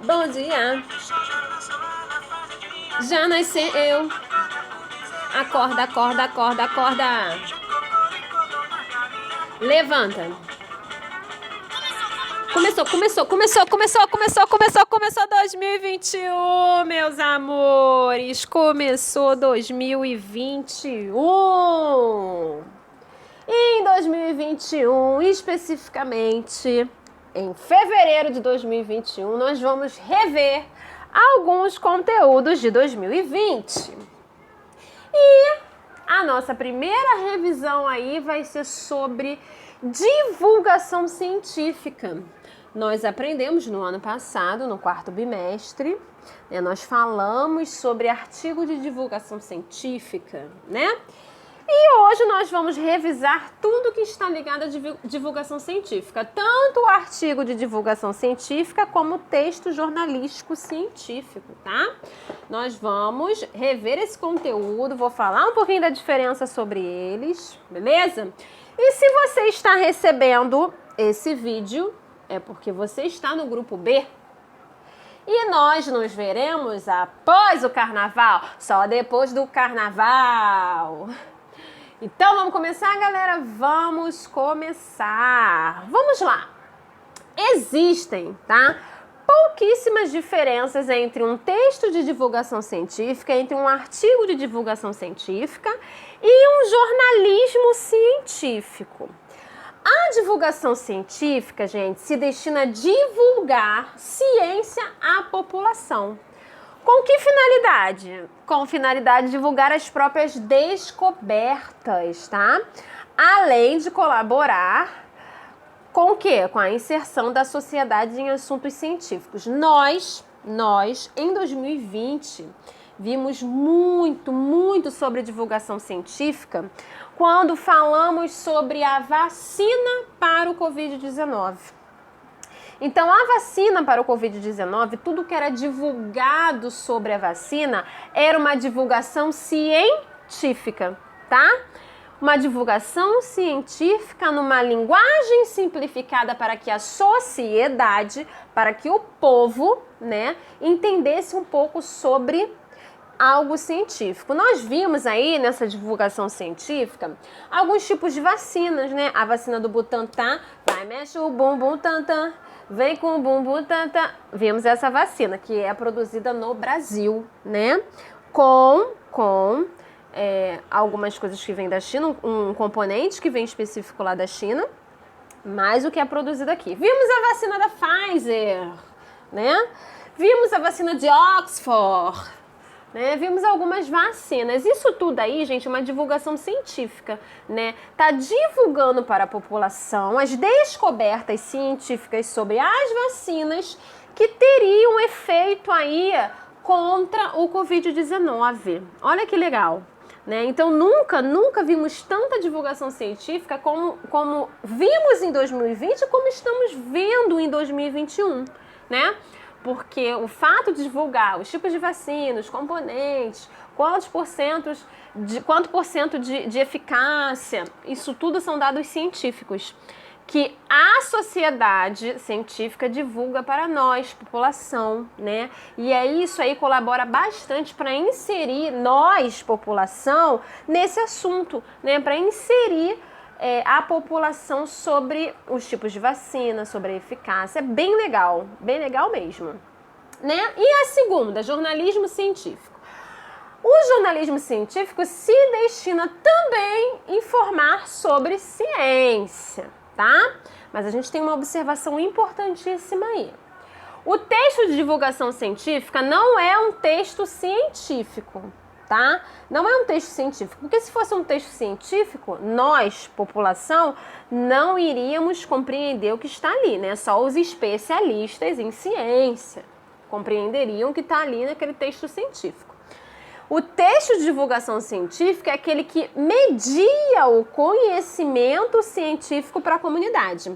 Bom dia. Já nasceu. Acorda, acorda, acorda, acorda. Levanta. Começou 2021, meus amores. Começou 2021. Em 2021, especificamente em fevereiro de 2021, nós vamos rever alguns conteúdos de 2020. E a nossa primeira revisão aí vai ser sobre divulgação científica. Nós aprendemos no ano passado, no quarto bimestre, nós falamos sobre artigo de divulgação científica, né? E hoje nós vamos revisar tudo que está ligado à divulgação científica, tanto o artigo de divulgação científica como o texto jornalístico científico, tá? Nós vamos rever esse conteúdo, vou falar um pouquinho da diferença sobre eles, beleza? E se você está recebendo esse vídeo, é porque você está no grupo B. E nós nos veremos após o carnaval, só depois do carnaval. Então, vamos começar, galera? Vamos começar. Vamos lá. Existem, tá? Pouquíssimas diferenças entre um texto de divulgação científica, entre um artigo de divulgação científica e um jornalismo científico. A divulgação científica, gente, se destina a divulgar ciência à população. Com que finalidade? Com finalidade de divulgar as próprias descobertas, tá? Além de colaborar com o quê? Com a inserção da sociedade em assuntos científicos. Nós, em 2020, vimos muito sobre divulgação científica quando falamos sobre a vacina para o Covid-19. Então, a vacina para o Covid-19, tudo que era divulgado sobre a vacina era uma divulgação científica, tá? Uma divulgação científica numa linguagem simplificada para que a sociedade, para que o povo, né, entendesse um pouco sobre algo científico. Nós vimos aí nessa divulgação científica alguns tipos de vacinas, né? A vacina do Butantan, vai, mexe o bumbum tantan, vem com o bumbum tantan. Vimos essa vacina que é produzida no Brasil, né? Com algumas coisas que vêm da China, um componente que vem específico lá da China, mas o que é produzido aqui. Vimos a vacina da Pfizer, né? Vimos a vacina de Oxford, né? Vimos algumas vacinas. Isso tudo aí, gente, é uma divulgação científica, né? Tá divulgando para a população as descobertas científicas sobre as vacinas que teriam efeito aí contra o Covid-19. Olha que legal, né? Então, nunca vimos tanta divulgação científica como vimos em 2020 como estamos vendo em 2021, né? Porque o fato de divulgar os tipos de vacina, os componentes, quanto por cento de eficácia, isso tudo são dados científicos que a sociedade científica divulga para nós, população, né? E isso aí colabora bastante para inserir nós, população, nesse assunto, né? Para inserir a população sobre os tipos de vacina, sobre a eficácia. É bem legal mesmo, né? E a segunda, jornalismo científico. O jornalismo científico se destina também a informar sobre ciência, tá? Mas a gente tem uma observação importantíssima aí. O texto de divulgação científica não é um texto científico, tá? Não é um texto científico, porque se fosse um texto científico, nós, população, não iríamos compreender o que está ali, né? Só os especialistas em ciência compreenderiam o que está ali naquele texto científico. O texto de divulgação científica é aquele que media o conhecimento científico para a comunidade.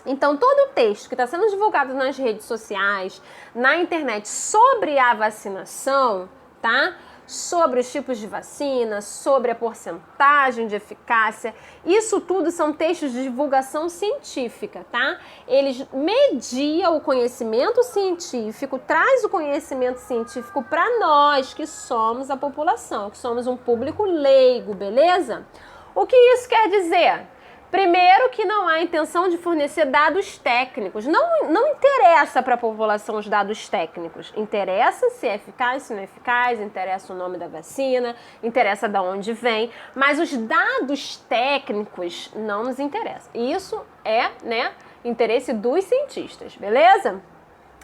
Então, todo o texto que está sendo divulgado nas redes sociais, na internet, sobre a vacinação, tá? sobre os tipos de vacina, sobre a porcentagem de eficácia. Isso tudo são textos de divulgação científica, tá? Eles mediam o conhecimento científico, traz o conhecimento científico para nós, que somos a população, que somos um público leigo, beleza? O que isso quer dizer? Primeiro, que não há intenção de fornecer dados técnicos. Não interessa para a população os dados técnicos. Interessa se é eficaz, se não é eficaz, interessa o nome da vacina, interessa de onde vem, mas os dados técnicos não nos interessam. Isso é, interesse dos cientistas, beleza?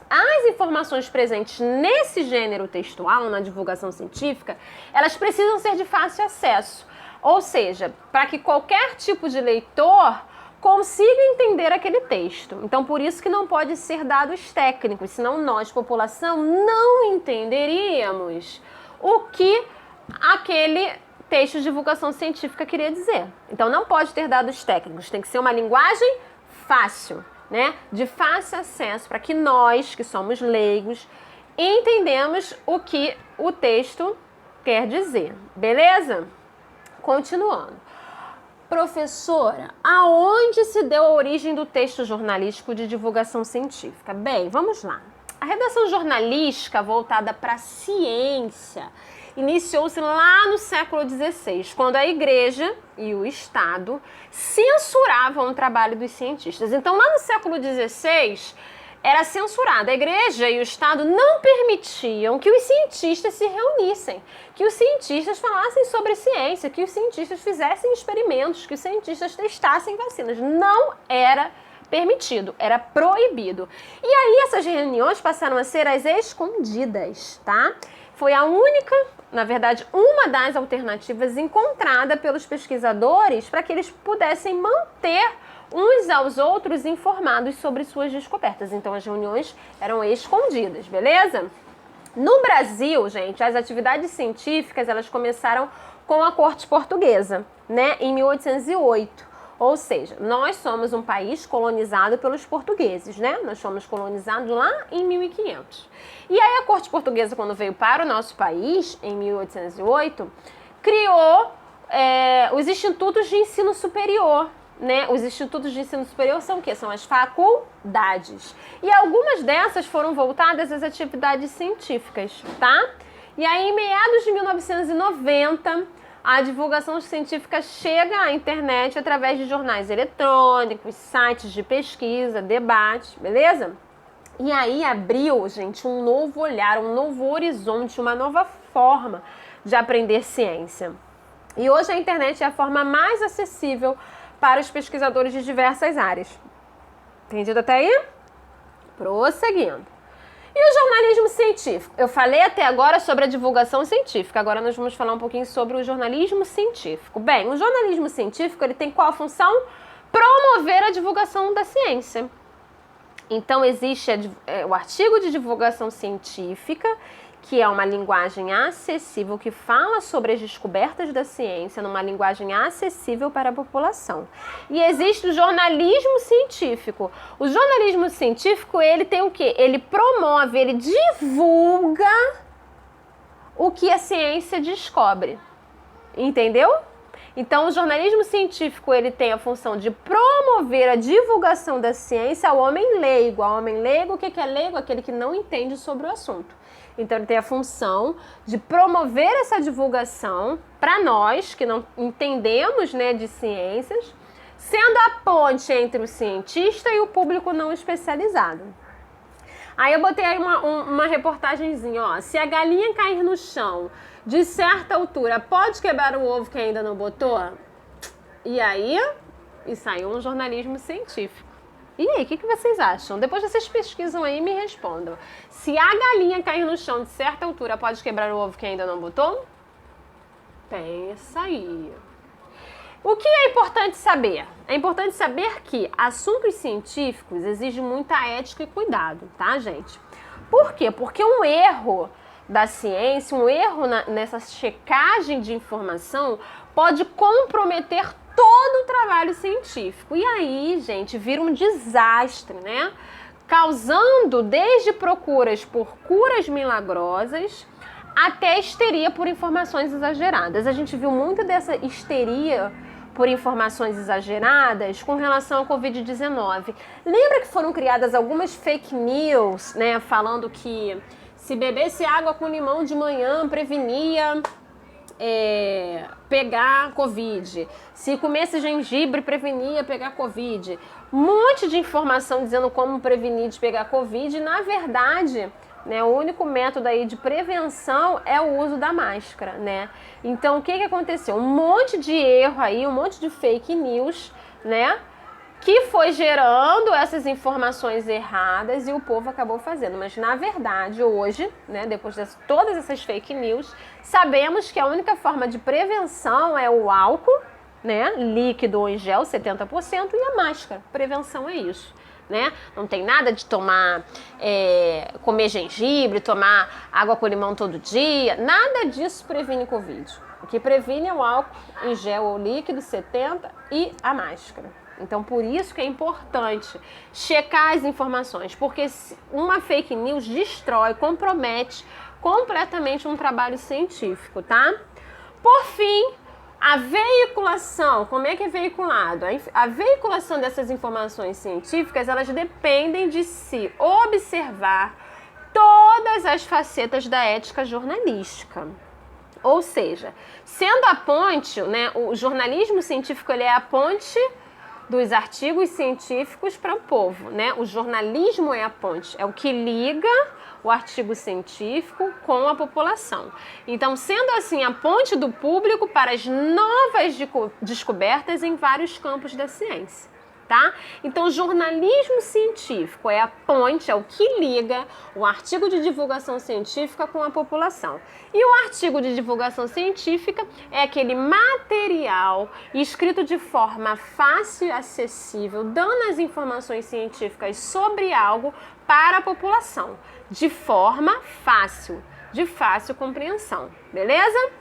As informações presentes nesse gênero textual, na divulgação científica, elas precisam ser de fácil acesso. Ou seja, para que qualquer tipo de leitor consiga entender aquele texto. Então, por isso que não pode ser dados técnicos, senão nós, população, não entenderíamos o que aquele texto de divulgação científica queria dizer. Então, não pode ter dados técnicos, tem que ser uma linguagem fácil, de fácil acesso, para que nós, que somos leigos, entendemos o que o texto quer dizer, beleza? Continuando. Professora, aonde se deu a origem do texto jornalístico de divulgação científica? Bem, vamos lá. A redação jornalística voltada para a ciência iniciou-se lá no século XVI, quando a Igreja e o Estado censuravam o trabalho dos cientistas. Então, lá no século XVI, era censurada. A Igreja e o Estado não permitiam que os cientistas se reunissem, que os cientistas falassem sobre ciência, que os cientistas fizessem experimentos, que os cientistas testassem vacinas. Não era permitido, era proibido. E aí essas reuniões passaram a ser as escondidas, tá? Foi a única, na verdade, uma das alternativas encontrada pelos pesquisadores para que eles pudessem manter uns aos outros informados sobre suas descobertas. Então, as reuniões eram escondidas, beleza? No Brasil, gente, as atividades científicas, elas começaram com a corte portuguesa, em 1808. Ou seja, nós somos um país colonizado pelos portugueses, Nós fomos colonizados lá em 1500. E aí, a corte portuguesa, quando veio para o nosso país, em 1808, criou os institutos de ensino superior, Os institutos de ensino superior são o quê? São as faculdades. E algumas dessas foram voltadas às atividades científicas, tá? E aí, em meados de 1990, a divulgação científica chega à internet através de jornais eletrônicos, sites de pesquisa, debates, beleza? E aí abriu, gente, um novo olhar, um novo horizonte, uma nova forma de aprender ciência. E hoje a internet é a forma mais acessível para os pesquisadores de diversas áreas. Entendido até aí? Prosseguindo. E o jornalismo científico? Eu falei até agora sobre a divulgação científica, agora nós vamos falar um pouquinho sobre o jornalismo científico. Bem, o jornalismo científico, ele tem qual função? Promover a divulgação da ciência. Então, existe o artigo de divulgação científica, que é uma linguagem acessível, que fala sobre as descobertas da ciência numa linguagem acessível para a população. E existe o jornalismo científico. O jornalismo científico, ele tem o quê? Ele promove, ele divulga o que a ciência descobre. Entendeu? Então, o jornalismo científico, ele tem a função de promover a divulgação da ciência ao homem leigo. Ao homem leigo, o que é leigo? Aquele que não entende sobre o assunto. Então, ele tem a função de promover essa divulgação para nós, que não entendemos, de ciências, sendo a ponte entre o cientista e o público não especializado. Aí eu botei aí uma reportagenzinha, ó. Se a galinha cair no chão de certa altura, pode quebrar o ovo que ainda não botou? E aí, saiu um jornalismo científico. E aí, o que vocês acham? Depois vocês pesquisam aí e me respondam. Se a galinha cair no chão de certa altura, pode quebrar o ovo que ainda não botou? Pensa aí. O que é importante saber? É importante saber que assuntos científicos exigem muita ética e cuidado, tá, gente? Por quê? Porque um erro da ciência, um erro nessa checagem de informação pode comprometer todo o trabalho científico. E aí, gente, vira um desastre, Causando desde procuras por curas milagrosas até histeria por informações exageradas. A gente viu muito dessa histeria por informações exageradas com relação ao Covid-19. Lembra que foram criadas algumas fake news, né, falando que se bebesse água com limão de manhã prevenia pegar Covid, se comesse gengibre prevenia pegar Covid, um monte de informação dizendo como prevenir de pegar Covid. Na verdade, né, o único método aí de prevenção é o uso da máscara, né? Então, o que aconteceu? Um monte de erro aí, um monte de fake news, né? Que foi gerando essas informações erradas e o povo acabou fazendo. Mas, na verdade, hoje, né, depois de todas essas fake news, sabemos que a única forma de prevenção é o álcool, né, líquido ou em gel, 70%, e a máscara. Prevenção é isso. Né? Não tem nada de tomar, comer gengibre, tomar água com limão todo dia, nada disso previne Covid. O que previne é o álcool em gel ou líquido, 70%, e a máscara. Então, por isso que é importante checar as informações, porque uma fake news destrói, compromete completamente um trabalho científico, tá? Por fim, a veiculação, como é que é veiculado? A veiculação dessas informações científicas, elas dependem de se observar todas as facetas da ética jornalística. Ou seja, sendo a ponte, né, o jornalismo científico ele é a ponte dos artigos científicos para o povo, né? O jornalismo é a ponte, é o que liga o artigo científico com a população. Então, sendo assim, a ponte do público para as novas descobertas em vários campos da ciência, tá? Então, o jornalismo científico é a ponte, é o que liga o artigo de divulgação científica com a população. E o artigo de divulgação científica é aquele material escrito de forma fácil e acessível, dando as informações científicas sobre algo para a população, de forma fácil, de fácil compreensão, beleza?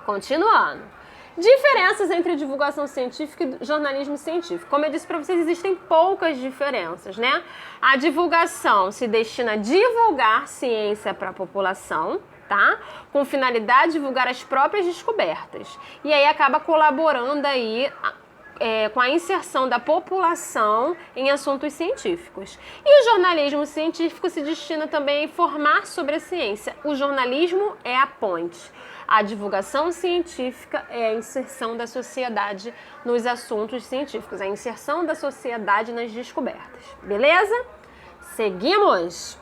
Continuando. Diferenças entre divulgação científica e jornalismo científico. Como eu disse para vocês, existem poucas diferenças, né? A divulgação se destina a divulgar ciência para a população, tá? Com finalidade de divulgar as próprias descobertas. E aí acaba colaborando aí com a inserção da população em assuntos científicos. E o jornalismo científico se destina também a informar sobre a ciência. O jornalismo é a ponte. A divulgação científica é a inserção da sociedade nos assuntos científicos, a inserção da sociedade nas descobertas. Beleza? Seguimos!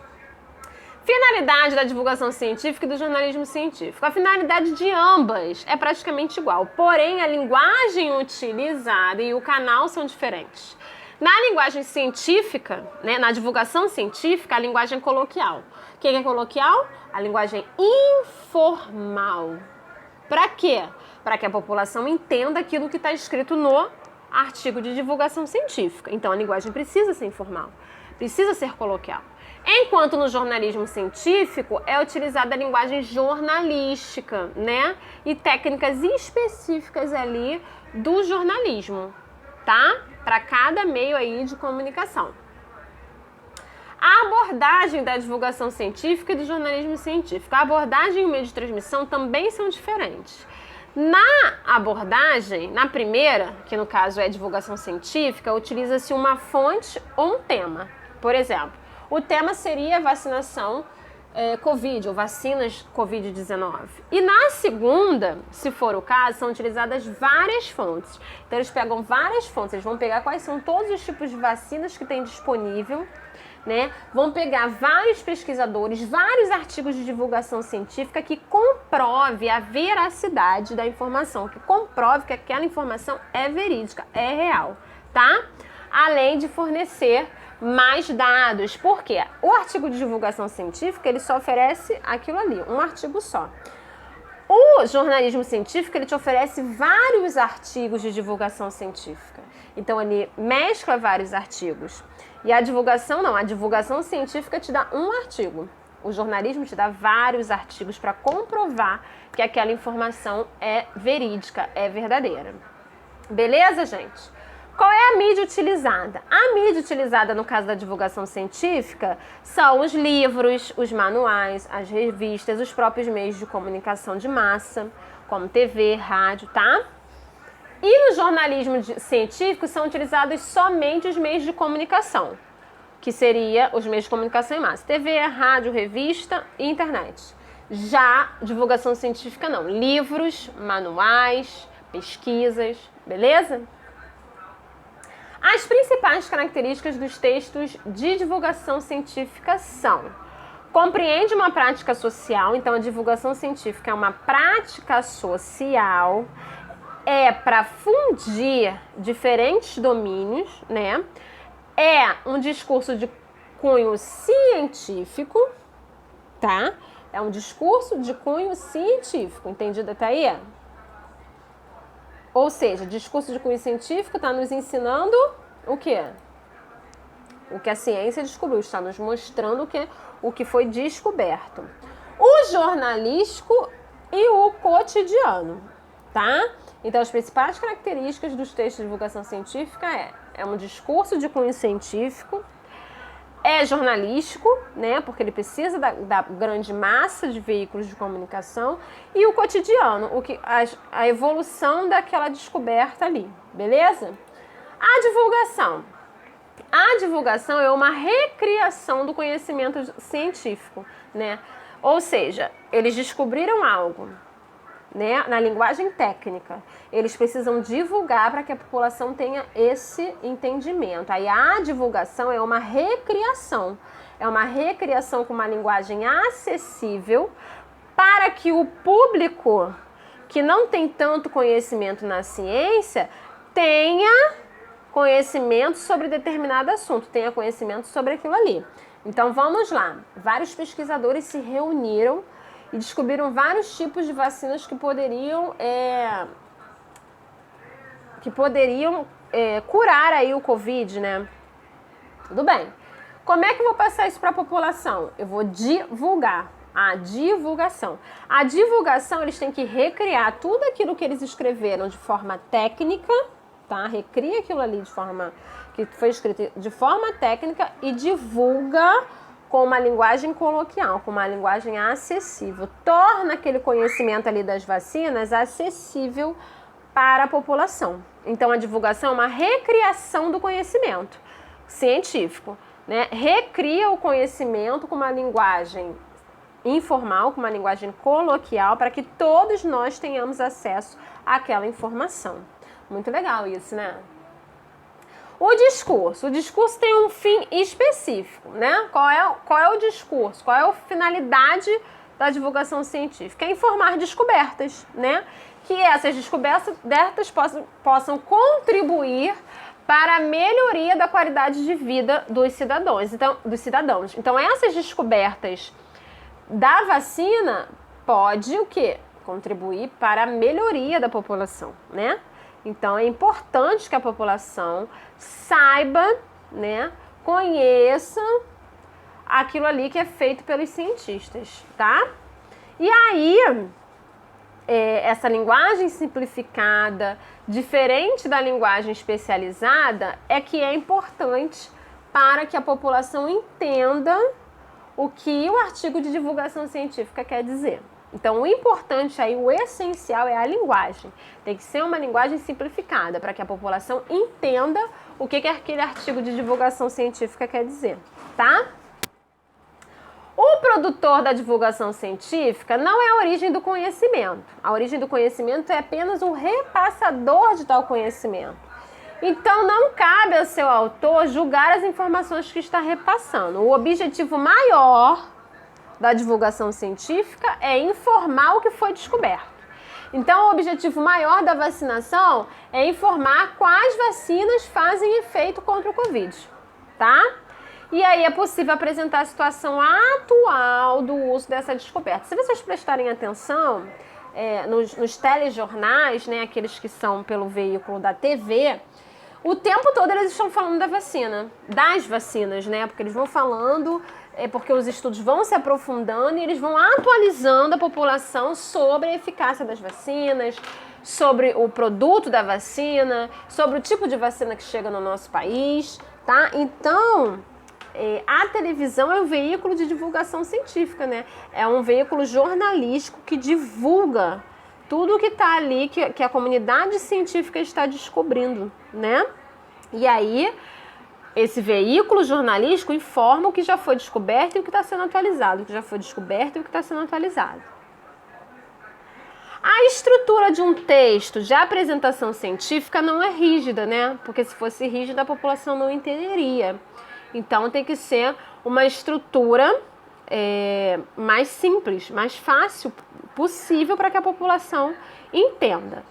Finalidade da divulgação científica e do jornalismo científico. A finalidade de ambas é praticamente igual, porém a linguagem utilizada e o canal são diferentes. Na linguagem científica, né, na divulgação científica, a linguagem é coloquial. O que é coloquial? A linguagem informal. Para quê? Para que a população entenda aquilo que está escrito no artigo de divulgação científica. Então, a linguagem precisa ser informal, precisa ser coloquial. Enquanto no jornalismo científico é utilizada a linguagem jornalística, né? E técnicas específicas ali do jornalismo, tá? Para cada meio aí de comunicação. A abordagem da divulgação científica e do jornalismo científico. A abordagem e o meio de transmissão também são diferentes. Na abordagem, na primeira, que no caso é divulgação científica, utiliza-se uma fonte ou um tema. Por exemplo, o tema seria vacinação Covid ou vacinas Covid-19. E na segunda, se for o caso, são utilizadas várias fontes. Então eles pegam várias fontes, eles vão pegar quais são todos os tipos de vacinas que tem disponível, né? Vão pegar vários pesquisadores, vários artigos de divulgação científica que comprove a veracidade da informação, que comprove que aquela informação é verídica, é real, tá? Além de fornecer mais dados. Por quê? O artigo de divulgação científica, ele só oferece aquilo ali, um artigo só. O jornalismo científico, ele te oferece vários artigos de divulgação científica. Então, ele mescla vários artigos. E a divulgação não, a divulgação científica te dá um artigo. O jornalismo te dá vários artigos para comprovar que aquela informação é verídica, é verdadeira. Beleza, gente? Qual é é a mídia utilizada? A mídia utilizada no caso da divulgação científica são os livros, os manuais, as revistas, os próprios meios de comunicação de massa, como TV, rádio, tá? E no jornalismo científico são utilizados somente os meios de comunicação, que seria os meios de comunicação em massa, TV, rádio, revista e internet. Já divulgação científica não, livros, manuais, pesquisas, beleza? As principais características dos textos de divulgação científica são: compreende uma prática social, então a divulgação científica é uma prática social, é para fundir diferentes domínios, né? É um discurso de cunho científico, tá? É um discurso de cunho científico, entendido até aí? Ou seja, discurso de cunho científico está nos ensinando o quê? O que a ciência descobriu, está nos mostrando o que foi descoberto. O jornalístico e o cotidiano, tá? Então, as principais características dos textos de divulgação científica é um discurso de cunho científico, é jornalístico, né, porque ele precisa da grande massa de veículos de comunicação, e o cotidiano, a evolução daquela descoberta ali, beleza? A divulgação é uma recriação do conhecimento científico, né? Ou seja, eles descobriram algo, né, na linguagem técnica. Eles precisam divulgar para que a população tenha esse entendimento. Aí a divulgação é uma recriação. É uma recriação com uma linguagem acessível para que o público que não tem tanto conhecimento na ciência tenha conhecimento sobre determinado assunto, tenha conhecimento sobre aquilo ali. Então vamos lá. Vários pesquisadores se reuniram e descobriram vários tipos de vacinas que poderiam curar aí o Covid, né? Tudo bem. Como é que eu vou passar isso para a população? Eu vou divulgar. A divulgação. A divulgação, eles têm que recriar tudo aquilo que eles escreveram de forma técnica, tá? Recria aquilo ali de forma que foi escrito de forma técnica e divulga com uma linguagem coloquial, com uma linguagem acessível. Torna aquele conhecimento ali das vacinas acessível para a população. Então, a divulgação é uma recriação do conhecimento científico, né? Recria o conhecimento com uma linguagem informal, com uma linguagem coloquial, para que todos nós tenhamos acesso àquela informação. Muito legal isso, né? O discurso tem um fim específico, né? Qual é o discurso? Qual é a finalidade da divulgação científica? É informar descobertas, né? Que essas descobertas possam contribuir para a melhoria da qualidade de vida dos cidadãos. Então, essas descobertas da vacina pode o quê? Contribuir para a melhoria da população, né? Então, é importante que a população saiba, né, conheça aquilo ali que é feito pelos cientistas, tá? E aí, essa linguagem simplificada, diferente da linguagem especializada, é que é importante para que a população entenda o que o artigo de divulgação científica quer dizer. Então, o importante aí, o essencial é a linguagem. Tem que ser uma linguagem simplificada para que a população entenda o que aquele artigo de divulgação científica quer dizer, tá? O produtor da divulgação científica não é a origem do conhecimento. A origem do conhecimento é apenas um repassador de tal conhecimento. Então, não cabe ao seu autor julgar as informações que está repassando. O objetivo maior da divulgação científica é informar o que foi descoberto. Então, o objetivo maior da vacinação é informar quais vacinas fazem efeito contra o Covid, tá? E aí é possível apresentar a situação atual do uso dessa descoberta. Se vocês prestarem atenção, nos telejornais, né, aqueles que são pelo veículo da TV, o tempo todo eles estão falando das vacinas, né? Porque eles vão falando, porque os estudos vão se aprofundando e eles vão atualizando a população sobre a eficácia das vacinas, sobre o produto da vacina, sobre o tipo de vacina que chega no nosso país, tá? Então, a televisão é um veículo de divulgação científica, né? É um veículo jornalístico que divulga tudo que está ali, que a comunidade científica está descobrindo, né? E aí, esse veículo jornalístico informa o que já foi descoberto e o que está sendo atualizado, o que já foi descoberto e o que está sendo atualizado. A estrutura de um texto de apresentação científica não é rígida, né? Porque se fosse rígida, a população não entenderia. Então, tem que ser uma estrutura mais simples, mais fácil possível para que a população entenda.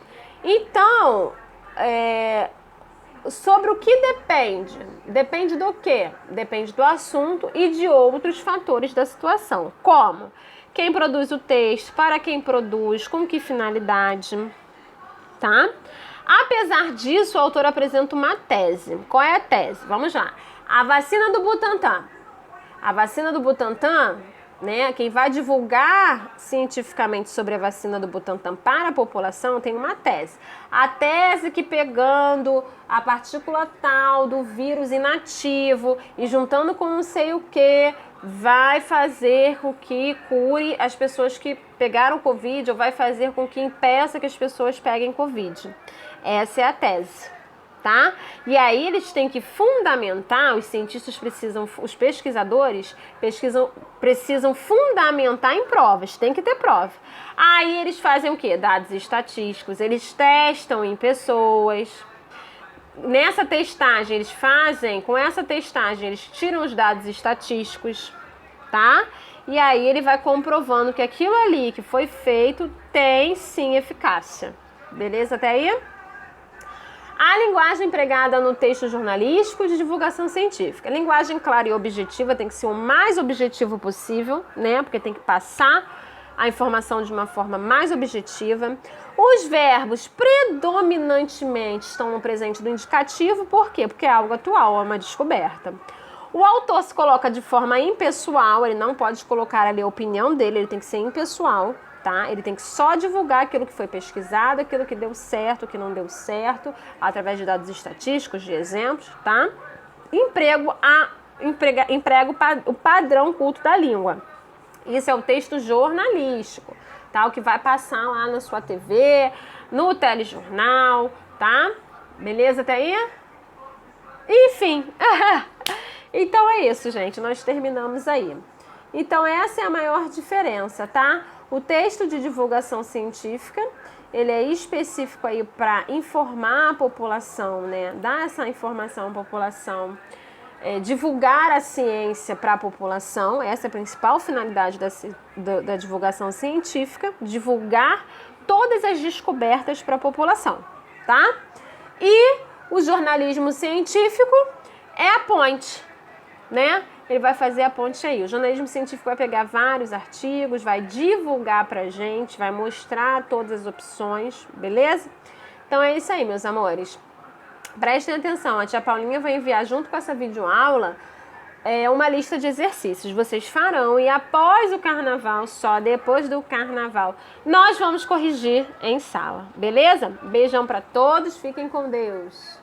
Então, sobre o que depende? Depende do quê? Depende do assunto e de outros fatores da situação. Como? Quem produz o texto, para quem produz, com que finalidade, tá? Apesar disso, o autor apresenta uma tese. Qual é a tese? Vamos lá. A vacina do Butantan. A vacina do Butantan, né? Quem vai divulgar cientificamente sobre a vacina do Butantan para a população tem uma tese. A tese que pegando a partícula tal do vírus inativo e juntando com não sei o que, vai fazer com que cure as pessoas que pegaram Covid ou vai fazer com que impeça que as pessoas peguem Covid. Essa é a tese, tá? E aí eles têm que fundamentar, os cientistas precisam, os pesquisadores precisam fundamentar em provas, tem que ter prova. Aí eles fazem o quê? Dados estatísticos, eles testam em pessoas. Nessa testagem, com essa testagem, eles tiram os dados estatísticos, tá? E aí ele vai comprovando que aquilo ali que foi feito tem sim eficácia. Beleza até aí? A linguagem empregada no texto jornalístico de divulgação científica. A linguagem clara e objetiva tem que ser o mais objetivo possível, né? Porque tem que passar a informação de uma forma mais objetiva. Os verbos predominantemente estão no presente do indicativo, por quê? Porque é algo atual, é uma descoberta. O autor se coloca de forma impessoal, ele não pode colocar ali a opinião dele, ele tem que ser impessoal, tá? Ele tem que só divulgar aquilo que foi pesquisado, aquilo que deu certo, que não deu certo, através de dados estatísticos, de exemplos, tá? Emprega o padrão culto da língua. Isso é o texto jornalístico, tá? O que vai passar lá na sua TV, no telejornal, tá? Beleza até aí? Enfim, então é isso, gente. Nós terminamos aí. Então essa é a maior diferença, tá? O texto de divulgação científica, ele é específico aí para informar a população, né? Dar essa informação à população. Divulgar a ciência para a população, essa é a principal finalidade da divulgação científica, divulgar todas as descobertas para a população, tá? E o jornalismo científico é a ponte, né? Ele vai fazer a ponte aí. O jornalismo científico vai pegar vários artigos, vai divulgar pra gente, vai mostrar todas as opções, beleza? Então é isso aí, meus amores. Prestem atenção, a tia Paulinha vai enviar junto com essa videoaula uma lista de exercícios. Vocês farão e após o carnaval, só depois do carnaval, nós vamos corrigir em sala, beleza? Beijão para todos, fiquem com Deus.